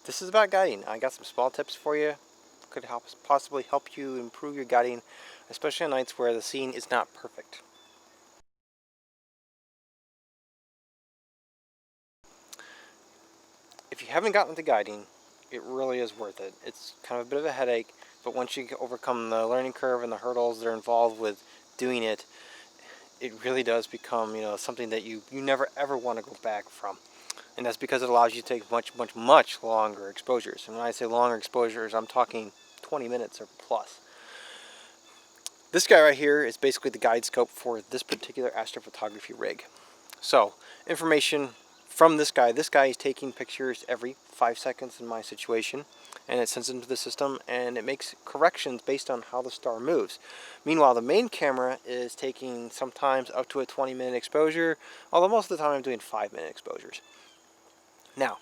This is about guiding. I got some small tips for you. Could possibly help you improve your guiding, especially on nights where the scene is not perfect. If you haven't gotten into guiding, it really is worth it. It's kind of a bit of a headache, but once you overcome the learning curve and the hurdles that are involved with doing it, it really does become, something that you never ever want to go back from. And that's because it allows you to take much longer exposures. And when I say longer exposures, I'm talking 20 minutes or plus. This guy right here is basically the guide scope for this particular astrophotography rig. So, information from this guy. This guy is taking pictures every 5 seconds in my situation, and it sends them to the system, and it makes corrections based on how the star moves. Meanwhile, the main camera is taking sometimes up to a 20-minute exposure, although most of the time I'm doing 5-minute exposures. Now,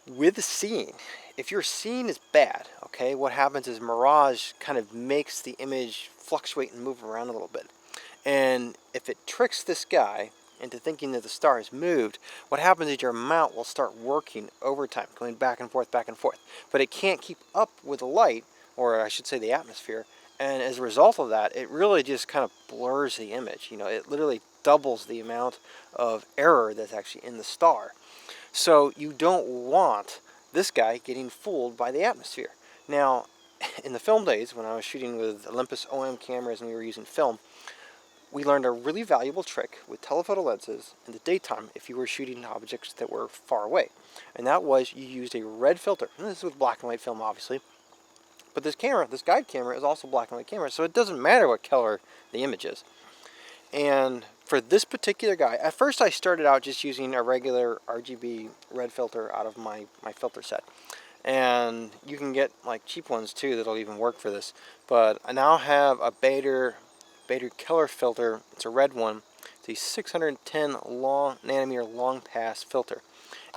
with the scene, if your scene is bad, okay, what happens is mirage kind of makes the image fluctuate and move around a little bit. And if it tricks this guy into thinking that the star has moved, what happens is your mount will start working overtime, going back and forth, back and forth. But it can't keep up with the light, or I should say the atmosphere, and as a result of that, it really just kind of blurs the image. It literally doubles the amount of error that's actually in the star. So you don't want this guy getting fooled by the atmosphere. Now, in the film days, when I was shooting with Olympus OM cameras and we were using film, we learned a really valuable trick with telephoto lenses in the daytime if you were shooting objects that were far away. And that was you used a red filter. And this is with black and white film, obviously. But this camera, this guide camera, is also black and white camera, so it doesn't matter what color the image is. And for this particular guy, at first I started out just using a regular RGB red filter out of my filter set. And you can get like cheap ones too that'll even work for this. But I now have a Baader Killer filter. It's a red one. It's a 610 nanometer long pass filter.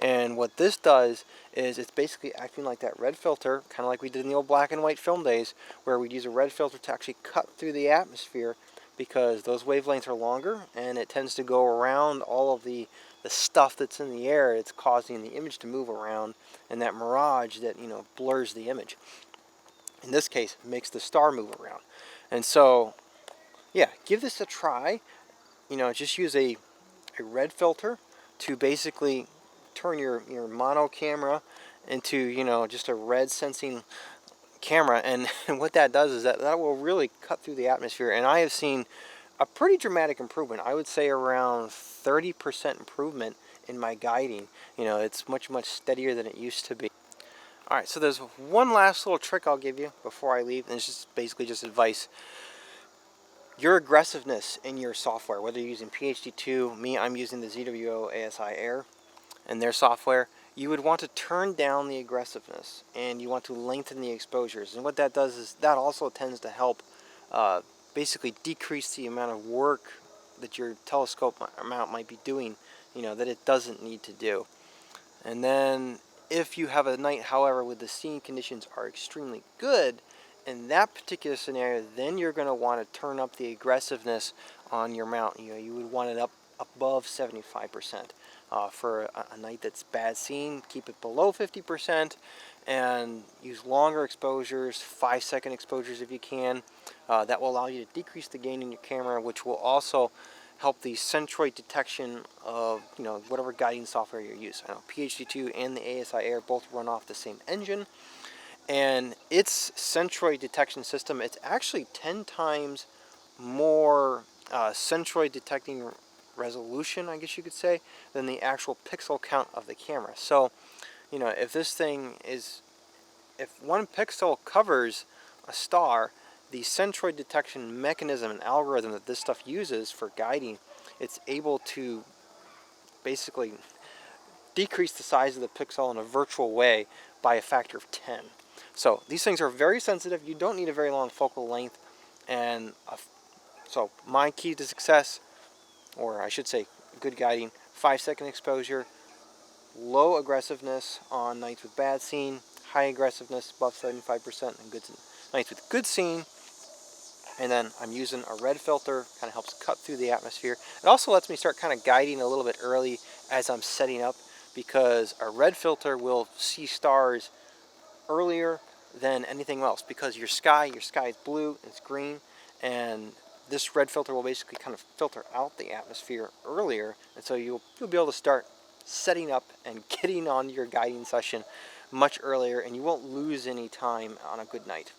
And what this does is it's basically acting like that red filter, kind of like we did in the old black and white film days, where we'd use a red filter to actually cut through the atmosphere because those wavelengths are longer and it tends to go around all of the stuff that's in the air. It's causing the image to move around, and that mirage that blurs the image. In this case, makes the star move around. And so, yeah, give this a try. Just use a red filter to basically turn your mono camera into just a red sensing camera, and what that does is that will really cut through the atmosphere. And I have seen a pretty dramatic improvement. I would say around 30% improvement in my guiding. It's much steadier than it used to be. Alright, so there's one last little trick I'll give you before I leave, and it's just basically just advice. Your aggressiveness in your software, whether you're using PHD2, I'm using the ZWO ASI Air and their software, you would want to turn down the aggressiveness and you want to lengthen the exposures. And what that does is that also tends to help basically decrease the amount of work that your telescope mount might be doing, that it doesn't need to do. And then if you have a night, however, where the scene conditions are extremely good, in that particular scenario, then you're going to want to turn up the aggressiveness on your mount. You would want it up above 75%. For a night that's bad scene, keep it below 50% and use longer exposures, 5-second exposures if you can. That will allow you to decrease the gain in your camera, which will also help the centroid detection of whatever guiding software you use. I know PHD2 and the ASI Air both run off the same engine, and its centroid detection system, it's actually 10 times more centroid detecting resolution, I guess you could say, than the actual pixel count of the camera. So, if this thing is, if one pixel covers a star, the centroid detection mechanism and algorithm that this stuff uses for guiding, it's able to basically decrease the size of the pixel in a virtual way by a factor of 10. So these things are very sensitive. You don't need a very long focal length, and so my key to success, or I should say good guiding, 5-second exposure, low aggressiveness on nights with bad scene, high aggressiveness above 75%, and good nights with good scene. And then I'm using a red filter, kind of helps cut through the atmosphere. It also lets me start kind of guiding a little bit early as I'm setting up, because a red filter will see stars earlier than anything else, because your sky is blue, it's green, and this red filter will basically kind of filter out the atmosphere earlier, and so you'll be able to start setting up and getting on your guiding session much earlier, and you won't lose any time on a good night.